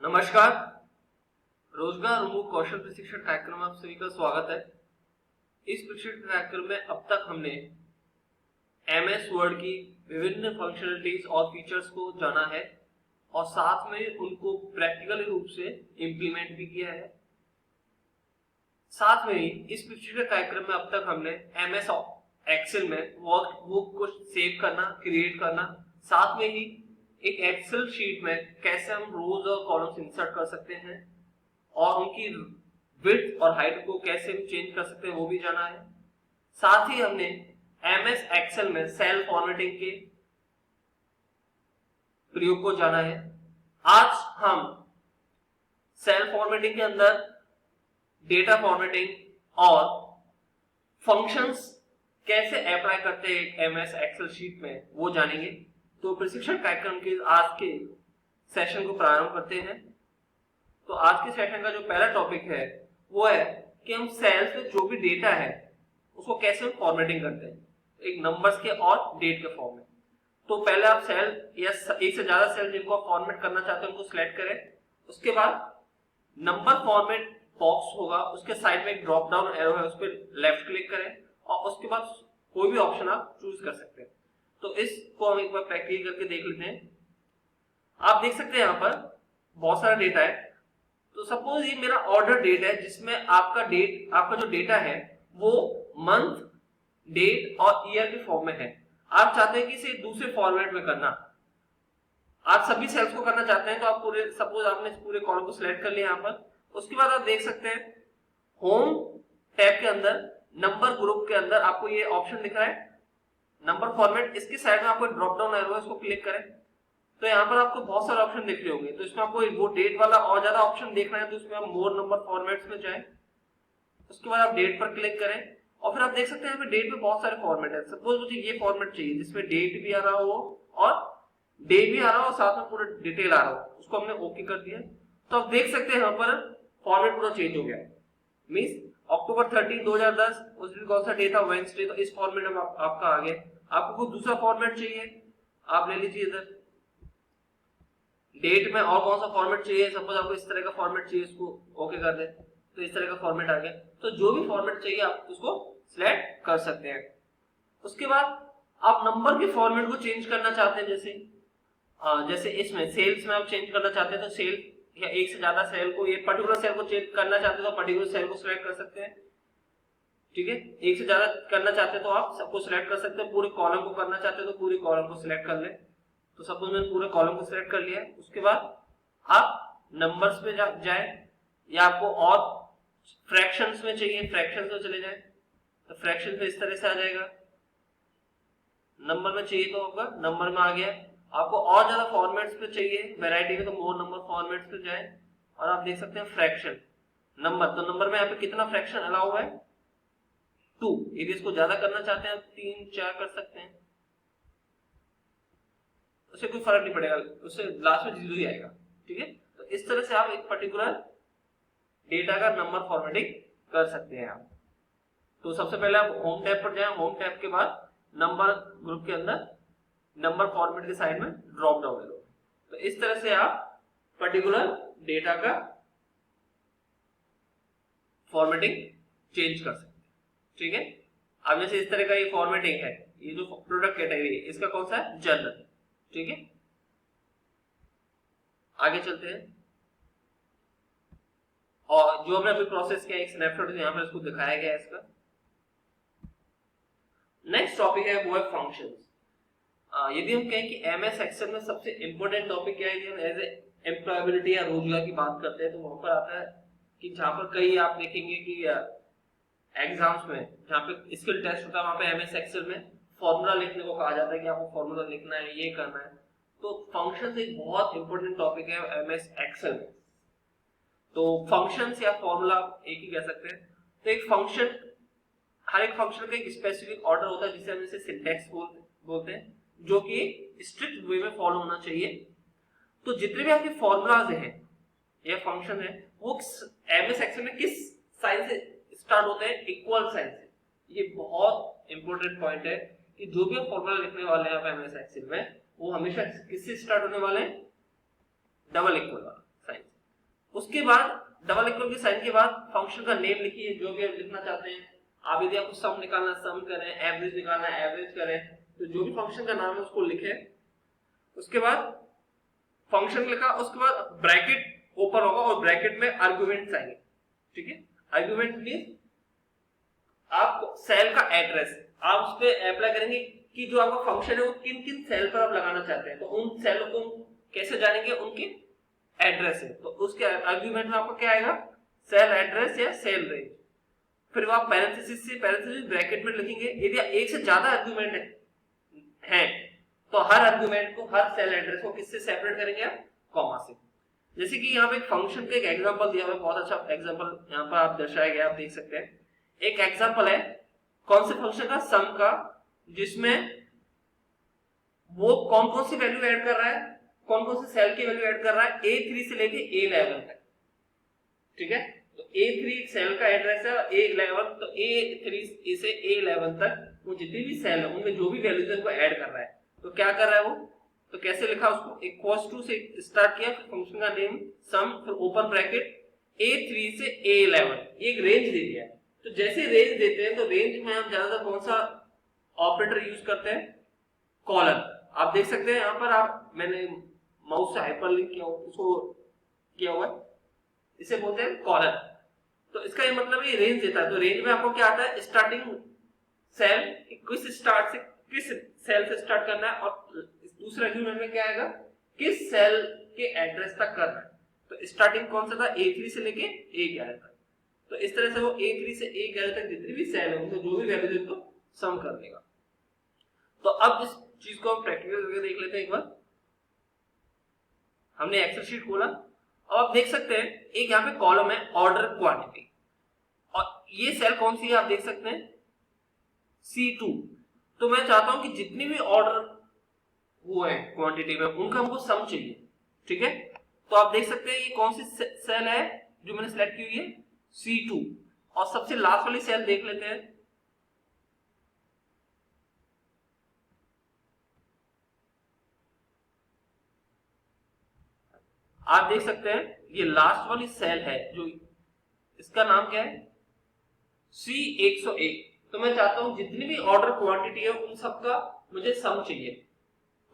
नमस्कार। रोजगार उन्मुख कौशल प्रशिक्षण कार्यक्रम में आप सभी का स्वागत है। इस प्रशिक्षण कार्यक्रम में अब तक हमने एमएस वर्ड की विभिन्न फंक्शनलिटीज और फीचर्स को जाना है और साथ में उनको प्रैक्टिकल रूप से इम्प्लीमेंट भी किया है। साथ में ही इस प्रशिक्षण कार्यक्रम में अब तक हमने एमएस एक्सेल में वर्कबुक को सेव करना, क्रिएट करना, साथ में ही एक एक्सेल शीट में कैसे हम रोज और कॉलम्स इंसर्ट कर सकते हैं और उनकी विड्थ और हाइट को कैसे हम चेंज कर सकते हैं वो भी जाना है। साथ ही हमने एमएस एक्सेल में सेल फॉर्मेटिंग के प्रयोग को जाना है। आज हम सेल फॉर्मेटिंग के अंदर डेटा फॉर्मेटिंग और फंक्शंस कैसे अप्लाई करते हैं एमएस एक्सेल शीट में वो जानेंगे। तो प्रशिक्षण कार्यक्रम के आज के सेशन को प्रारंभ करते हैं। तो आज के सेशन का जो पहला टॉपिक है वो है कि हम सेल्स में जो भी डेटा है उसको कैसे फॉर्मेटिंग करते हैं, एक नंबर्स के और डेट के फॉर्म में। तो पहले आप सेल या एक से ज्यादा सेल जिनको आप फॉर्मेट करना चाहते हैं उनको सिलेक्ट करें। उसके बाद नंबर फॉर्मेट बॉक्स होगा, उसके साइड में एक ड्रॉप डाउन एरो है, उस पर लेफ्ट क्लिक करें और उसके बाद कोई भी ऑप्शन आप चूज कर सकते हैं। तो इसको हम एक बार प्रैक्टिकल करके देख लेते हैं। आप देख सकते हैं यहाँ पर बहुत सारा डेटा है। तो सपोज ये मेरा ऑर्डर डेट है जिसमें आपका जो डेटा है वो मंथ, डेट और ईयर के फॉर्म में है। आप चाहते हैं कि इसे दूसरे फॉर्मेट में करना, आप सभी सेल्स को करना चाहते हैं तो आप सपोज आपने इस पूरे कॉलम को सिलेक्ट कर लिया यहाँ पर। उसके बाद आप देख सकते हैं होम टैब के अंदर नंबर ग्रुप के अंदर आपको ये ऑप्शन दिख रहा है नंबर फॉर्मेट। इसके साइड में आपको ड्रॉप डाउन एरो है, इसको क्लिक करें तो यहाँ पर आपको बहुत सारे ऑप्शन दिख रहे होंगे। तो इसमें आपको वो डेट वाला और ज्यादा ऑप्शन देखना है तो इसमें आप मोर नंबर फॉर्मेट्स में जाएं। उसके बाद आप डेट पर क्लिक करें और फिर आप देख सकते हैं यहाँ पे डेट में बहुत सारे फॉर्मेट है। सपोज मुझे ये फॉर्मेट चाहिए जिसमें डेट भी आ रहा हो और डे भी आ रहा हो और साथ में पूरा डिटेल आ रहा हो, उसको हमने ओके कर दिया। तो आप देख सकते हैं यहाँ पर फॉर्मेट पूरा चेंज हो गया। मीन्स अक्टूबर 13, 2010 उस दिन कौन सा डे था, वेडनेसडे, तो इस फॉर्मेट में आपका आ गया। आपको कोई दूसरा फॉर्मेट चाहिए आप ले लीजिए इधर। डेट में और कौन सा फॉर्मेट चाहिए, सपोज आपको इस तरह का फॉर्मेट चाहिए, इसको ओके कर दे तो इस तरह का फॉर्मेट आ गया। तो जो भी फॉर्मेट चाहिए आप उसको सिलेक्ट कर सकते हैं। उसके बाद आप नंबर के फॉर्मेट को चेंज करना चाहते हैं, जैसे इसमें सेल्स में आप चेंज करना चाहते हैं तो सेल या एक से ज्यादा सेल को, ये पर्टिकुलर सेल को चेंज करना चाहते हैं तो पर्टिकुलर सेल को सिलेक्ट कर सकते हैं। ठीक है, एक से ज्यादा करना चाहते हैं तो आप सबको सिलेक्ट कर सकते हैं। पूरे कॉलम को करना चाहते हैं तो पूरे कॉलम को सिलेक्ट कर ले। तो सपोज मैंने पूरे कॉलम को सिलेक्ट कर लिया। उसके बाद आप नंबर्स पे जाए या आपको और फ्रैक्शंस में चाहिए, फ्रैक्शंस में चले जाए तो फ्रैक्शन में इस तरह से आ जाएगा। नंबर में चाहिए तो होगा नंबर में आ गया। आपको और ज्यादा फॉर्मेट्स पे चाहिए वैरायटी में तो मोर नंबर फॉर्मेट्स पे जाए और आप देख सकते हैं फ्रैक्शन नंबर। तो नंबर में यहाँ पे कितना फ्रैक्शन अलाउ है, 2। यदि इसको ज्यादा करना चाहते हैं 3, 4 कर सकते हैं, उससे कोई फर्क नहीं पड़ेगा, उससे लास्ट में 0 ही आएगा। ठीक है, तो इस तरह से आप एक पर्टिकुलर डेटा का नंबर फॉर्मेटिंग कर सकते हैं आप। तो सबसे पहले आप होम टैब पर जाएं। होम टैब के बाद नंबर ग्रुप के अंदर नंबर फॉर्मेट के साइड में ड्रॉप डाउन है। तो इस तरह से आप पर्टिकुलर डेटा का फॉर्मेटिंग चेंज कर सकते हैं। ठीक है, अब जैसे इस तरह का ये फॉर्मेटिंग है, ये जो प्रोडक्ट कैटेगरी है इसका कौन सा है, जनरल। ठीक है, आगे चलते हैं और जो हमने अभी प्रोसेस किया एक स्नैपशॉट यहाँ पर इसको दिखाया गया है इसका। नेक्स्ट टॉपिक है वो है फंक्शंस। यदि हम कहें कि एमएस एक्सेल में सबसे इंपॉर्टेंट टॉपिक क्या है, यदि हम एज ए एम्प्लॉयबिलिटी या रोजगार की बात करते हैं तो वहां पर आता है कि जहां पर कई आप देखेंगे कि एग्जाम्स में जहाँ पे स्किल टेस्ट होता है वहां पे एमएस एक्सेल में फॉर्मूला लिखने को कहा जाता है कि आपको फॉर्मूला लिखना है, ये करना है। तो फंक्शंस एक बहुत इंपॉर्टेंट टॉपिक है एमएस एक्सेल में। तो फंक्शंस या फॉर्मूला एक ही कह सकते हैं। तो एक फंक्शन, हर एक फंक्शन का एक स्पेसिफिक ऑर्डर होता है जिसे हम इसे सिंटैक्स बोलते हैं, जो कि स्ट्रिक्ट वे में फॉलो होना चाहिए। तो जितने भी आपके फॉर्मूलाज हैं या फंक्शन है वो एमएस एक्सेल में किस साइन से स्टार्ट होते हैं, इक्वल साइन से। ये बहुत इंपॉर्टेंट पॉइंट है कि जो भी आप फॉर्मूला लिखने वाले हैं आप एमएस एक्सेल में वो हमेशा किससे स्टार्ट होने वाले हैं, डबल इक्वल वाला साइन से। उसके बाद डबल इक्वल के साइन के बाद फंक्शन का नेम लिखिए, जो भी आप लिखना चाहते हैं। आप यदि आपको सम निकालना सम करें, एवरेज निकालना एवरेज करें, तो जो भी फंक्शन का नाम है उसको लिखें। उसके बाद फंक्शन लिखा, उसके बाद ब्रैकेट ओपन होगा और ब्रैकेट में आर्गुमेंट्स आएंगे। ठीक है, आर्गुमेंट मींस आप सेल का एड्रेस आप उस पे अप्लाई करेंगे कि जो आपका फंक्शन है वो किन किन सेल पर आप लगाना चाहते हैं, तो उन सेलों को कैसे जानेंगे, उनके एड्रेस है। तो उसके आर्गुमेंट में आपको क्या आएगा, सेल एड्रेस या सेल रेंज। फिर आप पैरेंथेसिस ब्रैकेट में लिखेंगे। यदि एक से ज्यादा आर्गुमेंट है तो हर आर्गुमेंट को, हर सेल एड्रेस को किससे सेपरेट करेंगे आप, कॉमा से। जैसे कि यहाँ पे एक फंक्शन का एक एग्जांपल दिया हुआ है, बहुत अच्छा एग्जांपल यहाँ पर आप दर्शाया गया, आप देख सकते हैं। एक एग्जांपल है कौन से फंक्शन का, सम का, जिसमें वो कौन कौन सी वैल्यू ऐड कर रहा है, कौन कौन से सेल की वैल्यू ऐड कर रहा है, A3 से लेके A11 तक। ठीक है, तो A3 सेल का एड्रेस है, A11 तो A3 से A11 तक वो जितनी भी सेल है उनमें जो भी वैल्यूज है उनको ऐड कर रहा है। तो क्या कर रहा है वो, तो कैसे लिखा उसको, इक्वल्स टू से स्टार्ट किया, फिर फंक्शन का नेम सम, फिर ओपन ब्रैकेट A3 से A11, एक रेंज दे दिया। तो जैसे रेंज देते हैं तो रेंज में हम ज्यादातर कौन सा ऑपरेटर यूज करते हैं, कॉलन। आप देख सकते हैं यहाँ पर, आप मैंने माउस से हाइपरलिंक किया हुआ है, इसे बोलते हैं कॉलन। तो इसका ये मतलब ये रेंज देता है। तो रेंज में आपको क्या आता है, स्टार्टिंग सेल किस सेल से स्टार्ट करना है, और दूसरा आर्गुमेंट में क्या आएगा, किस सेल के एड्रेस तक करना है। तो स्टार्टिंग कौन सा था, A3 से लेके A11 तक। तो इस तरह से वो A3 से A11 तक जितनी भी सेल है उनको जो भी वैल्यू है उनको सम कर देगा। तो अब इस चीज को हम प्रैक्टिकल करके देख लेते हैं एक बार। हमने एक्सेल शीट खोला, अब आप देख सकते हैं एक यहाँ पे कॉलम है ऑर्डर क्वांटिटी, और ये सेल कौन सी है आप देख सकते हैं, C2। तो मैं चाहता हूं कि जितनी भी ऑर्डर हुए हैं क्वांटिटी में उनका हमको सम चाहिए। ठीक है, तो आप देख सकते हैं ये कौन सी सेल है जो मैंने सिलेक्ट की हुई है, C2। और सबसे लास्ट वाली सेल देख लेते हैं, आप देख सकते हैं ये लास्ट वाली सेल है, जो इसका नाम क्या है, C101। तो मैं चाहता हूं जितनी भी ऑर्डर क्वांटिटी है उन सबका मुझे सम चाहिए।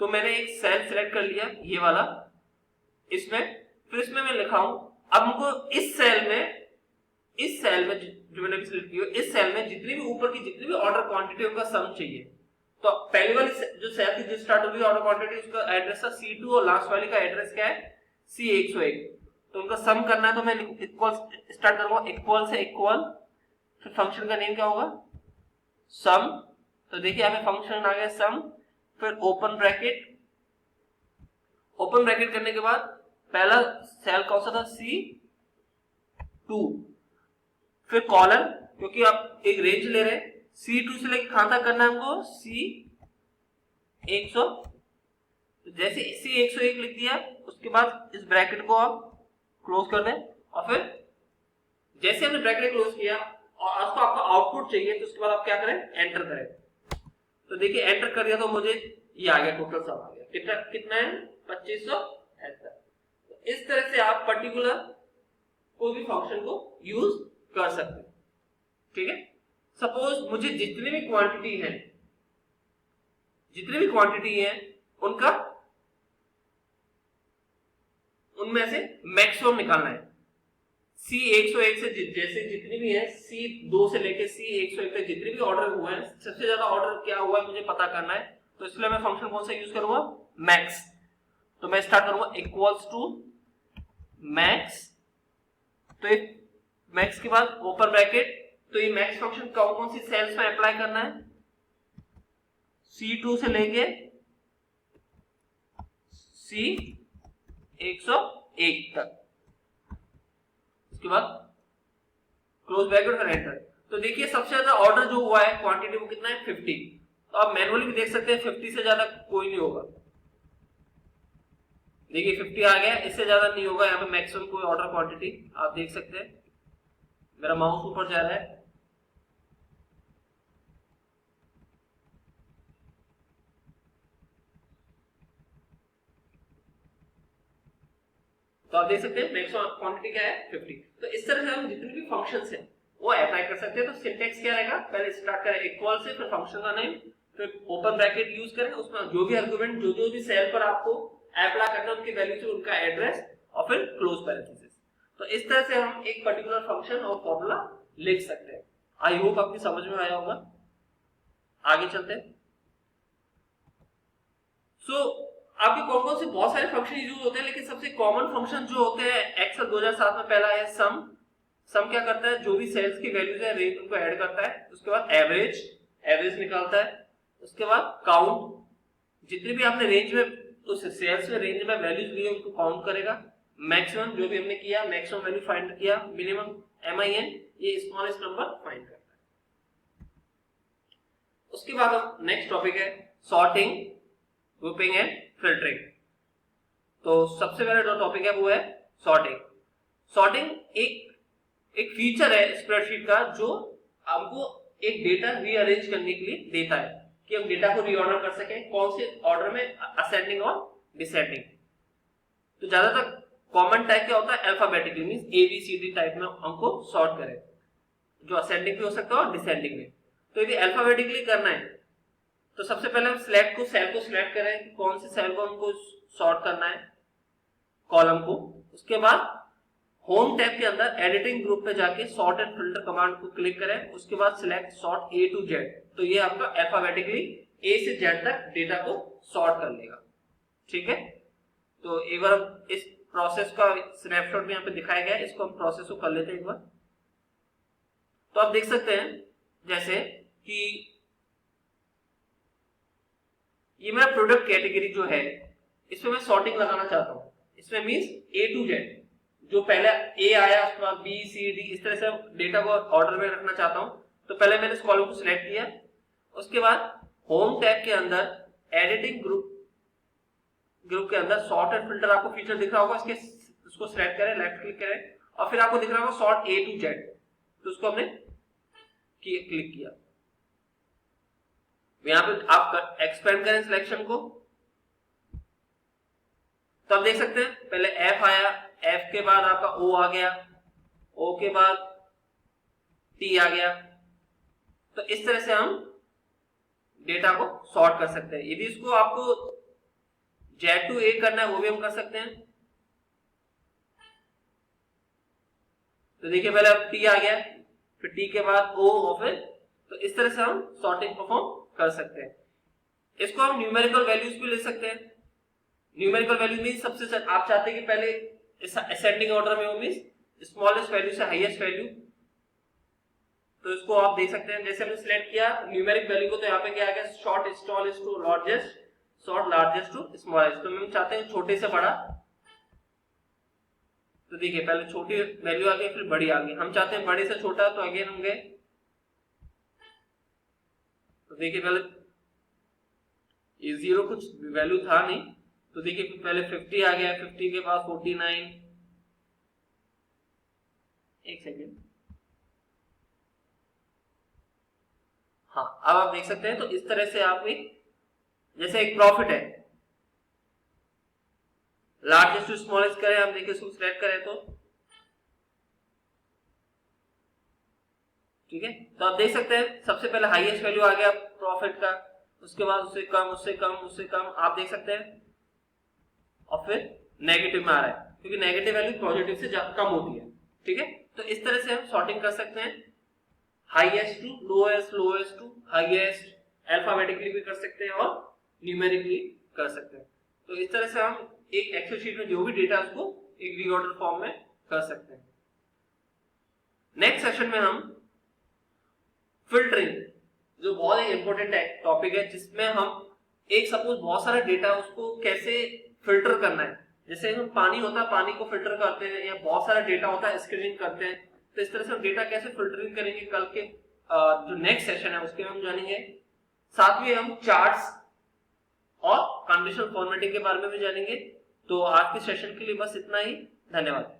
तो मैंने एक सेल सिलेक्ट कर लिया, ये वाला, इसमें, फिर इसमें मैं लिखा हूं, अब हमको इस सेल में जो मैंने सिलेक्ट की है, इस सेल में जितनी भी ऊपर की जितनी भी ऑर्डर क्वांटिटी उनका सम चाहिए। तो पहली वाली जो सेल थी, जो स्टार्ट हुई ऑर्डर क्वांटिटी, उसका एड्रेस था C2 और लास्ट वाली का एड्रेस क्या है, C101। तो उनका सम करना है, तो मैं इक्वल स्टार्ट करूंगा, इक्वल से इक्वल, फिर फंक्शन का नेम क्या होगा, सम। तो देखिए यहाँ पे फंक्शन आ गया सम, फिर ओपन ब्रैकेट, ओपन ब्रैकेट करने के बाद पहला सेल कौन सा था, C2, फिर कॉलन, क्योंकि आप एक रेंज ले रहे हैं, C2 से लेकर कहां तक करना है हमको, C100। तो जैसे C101 लिख दिया, उसके बाद इस ब्रैकेट को आप क्लोज कर दें, और फिर जैसे हमने ब्रैकेट क्लोज किया और आपको आउटपुट चाहिए, तो उसके बाद आप क्या करें, एंटर करें। तो देखिए एंटर कर दिया तो मुझे ये आ गया, टोटल सब आ गया, कितना है, 2573। तो इस तरह से आप पर्टिकुलर कोई भी फंक्शन को यूज कर सकते हैं। ठीक है, सपोज मुझे जितनी भी क्वांटिटी है उनका, उनमें से मैक्सिमम निकालना है। C101 से जैसे जितनी भी है, C2 से लेके C101 तक जितने भी ऑर्डर हुए हैं, सबसे ज्यादा ऑर्डर क्या हुआ है मुझे पता करना है। तो इसलिए मैं फंक्शन कौन सा यूज करूंगा, मैक्स। तो मैं स्टार्ट करूंगा इक्वल्स टू मैक्स, तो मैक्स के बाद ओपन ब्रैकेट। तो ये मैक्स फंक्शन कौन कौन सी सेल्स में अप्लाई करना है, C2 से लेके C101 तक, उसके बाद क्लोज ब्रैकेट और एंटर। तो देखिए सबसे ज्यादा ऑर्डर जो हुआ है क्वांटिटी वो कितना है, 50। तो आप मैनुअली भी देख सकते हैं 50 से ज्यादा कोई नहीं होगा। देखिए 50 आ गया, इससे ज्यादा नहीं होगा यहाँ पे मैक्सिमम कोई ऑर्डर क्वांटिटी। आप देख सकते हैं मेरा माउस ऊपर जा रहा है, तो आप देख सकते हैं मैक्सिमम क्वांटिटी क्या है 50। तो इस तरह से हम जितने भी फंक्शंस हैं वो अप्लाई कर सकते हैं। तो सिंटेक्स क्या रहेगा, पहले स्टार्ट करें इक्वल से, फिर फंक्शन का नेम, फिर ओपन ब्रैकेट यूज करें, उसमें जो भी आर्गुमेंट जो भी सेल पर आपको अप्लाई करना है उनकी वैल्यू से उनका एड्रेस और फिर क्लोज पैरेंथेसिस। तो इस तरह से हम एक पर्टिकुलर फंक्शन और फॉर्मूला लिख सकते हैं। आई होप आपकी समझ में आया होगा। आगे चलते हैं। आपके कौन-कौन से बहुत सारे फंक्शन यूज होते हैं, लेकिन सबसे कॉमन फंक्शन जो होते हैं एक्सेल 2007 में पहला है सम। सम क्या करता है, जो भी सेल्स की वैल्यूज है रेंज उनको ऐड करता है। उसके बाद एवरेज निकालता है। उसके बाद काउंट, जितने भी आपने रेंज में उस सेल्स में रेंज में वैल्यूज ली है उनको काउंट करेगा। मैक्सिमम, जो भी हमने किया मैक्सिमम वैल्यू फाइंड किया। मिनिमम MIN, ये स्मॉलेस्ट नंबर फाइंड करता है। उसके बाद हम नेक्स्ट टॉपिक है सॉर्टिंग, ग्रुपिंग एंड फिल्टरिंग। तो सबसे पहले जो टॉपिक है वो है सॉर्टिंग। सॉर्टिंग एक फीचर है स्प्रेडशीट का जो हमको एक डेटा रीअरेंज करने के लिए देता है कि हम डेटा को रीऑर्डर कर सकें, कौन से ऑर्डर में, असेंडिंग और डिसेंडिंग। तो ज्यादातर कॉमन टाइप क्या होता है, अल्फाबेटिकली, मींस ABCD टाइप में हमको सॉर्ट करें, जो असेंडिंग भी हो सकता है और डिसेंडिंग में। तो यदि अल्फाबेटिकली करना है तो सबसे पहले हम सेल को सिलेक्ट करें कि कौन से सेल को हमको सॉर्ट करना है, कॉलम को। उसके बाद होम टैब के अंदर एडिटिंग ग्रुप पे जाके सॉर्ट एंड फिल्टर कमांड को क्लिक करें। उसके बाद select sort A to Z। तो ये आपका अल्फाबेटिकली A से Z तक डेटा को सॉर्ट कर लेगा। ठीक है, तो एक बार इस प्रोसेस का स्नैपशॉट में यहाँ पे दिखाया गया है, इसको हम प्रोसेस को कर लेते हैं एक बार। तो आप देख सकते हैं जैसे कि ये मेरा प्रोडक्ट कैटेगरी जो है इसमें मैं सॉर्टिंग लगाना चाहता हूँ। इसमें मींस A to Z, जो पहले A आया उसके बाद B C D, इस तरह से डेटा को ऑर्डर में रखना चाहता हूँ। तो पहले मैंने इस कॉलम को सिलेक्ट किया। उसके बाद होम टैब के अंदर एडिटिंग ग्रुप के अंदर सॉर्ट एंड फिल्टर आपको फीचर दिख रहा होगा, इसको सिलेक्ट करें, लेफ्ट क्लिक करें और फिर आपको दिख रहा होगा सॉर्ट A to Z। तो उसको हमने क्लिक किया। यहाँ पे आप एक्सपेंड करें सिलेक्शन को तो आप देख सकते हैं पहले F आया, F के बाद आपका O आ गया, O के बाद T आ गया। तो इस तरह से हम डेटा को सॉर्ट कर सकते हैं। यदि इसको आपको Z to A करना है वो भी हम कर सकते हैं। तो देखिए पहले अब T आ गया, फिर T के बाद O और फिर, तो इस तरह से हम सॉर्टिंग परफॉर्म कर सकते हैं। इसको हम न्यूमेरिकल वैल्यूज भी ले सकते हैं। न्यूमेरिकल वैल्यू मींस सबसे आप चाहते हैं कि पहले असेंडिंग ऑर्डर में हो, मींस स्मॉलेस्ट वैल्यू से हाईएस्ट वैल्यू। तो इसको आप देख सकते हैं, जैसे हमने सिलेक्ट किया न्यूमेरिक वैल्यू को, तो यहाँ पे क्या आ गया, sort smallest to largest, sort largest to smallest. तो हम चाहते हैं छोटे से बड़ा। तो देखिए पहले छोटी वैल्यू आ गई फिर बड़ी आ गई। हम चाहते हैं बड़े से छोटा, तो अगेन हम गए। तो देखिए पहले ये 0 कुछ वैल्यू था नहीं, तो देखिए पहले 50 आ गया, 50 के बाद 49। एक सेकेंड, हाँ अब आप देख सकते हैं। तो इस तरह से आप जैसे एक प्रॉफिट है, लार्जेस्ट टू स्मॉलेस्ट करें, आप देखिए इसको सिलेक्ट करें तो ठीक है। तो आप देख सकते हैं सबसे पहले हाईएस्ट वैल्यू आ गया प्रॉफिट का, उसके बाद उससे कम, उससे कम, उससे कम, आप देख सकते हैं, और फिर नेगेटिव में आ रहा है क्योंकि नेगेटिव वैल्यू पॉजिटिव से कम होती है। ठीक है, तो इस तरह से हम सॉर्टिंग कर सकते हैं, highest to lowest, lowest to highest, alphabetically भी कर सकते हैं और न्यूमेरिकली कर सकते हैं। तो इस तरह से हम एक एक्सेल शीट में जो भी डेटा उसको एक रीऑर्डर फॉर्म में कर सकते हैं। नेक्स्ट सेशन में हम फिल्टरिंग, जो बहुत ही इंपॉर्टेंट टॉपिक है, जिसमें हम एक सपोज बहुत सारा डेटा उसको कैसे फिल्टर करना है। जैसे हम पानी होता है, पानी को फिल्टर करते हैं, या बहुत सारा डेटा होता है स्क्रीनिंग करते हैं। तो इस तरह से हम डेटा कैसे फिल्टरिंग करेंगे, कल के जो नेक्स्ट सेशन है उसके हम जानेंगे। साथ में हम चार्ट्स और कंडीशनल फॉर्मेटिंग के बारे में भी जानेंगे। तो आज के सेशन के लिए बस इतना ही, धन्यवाद।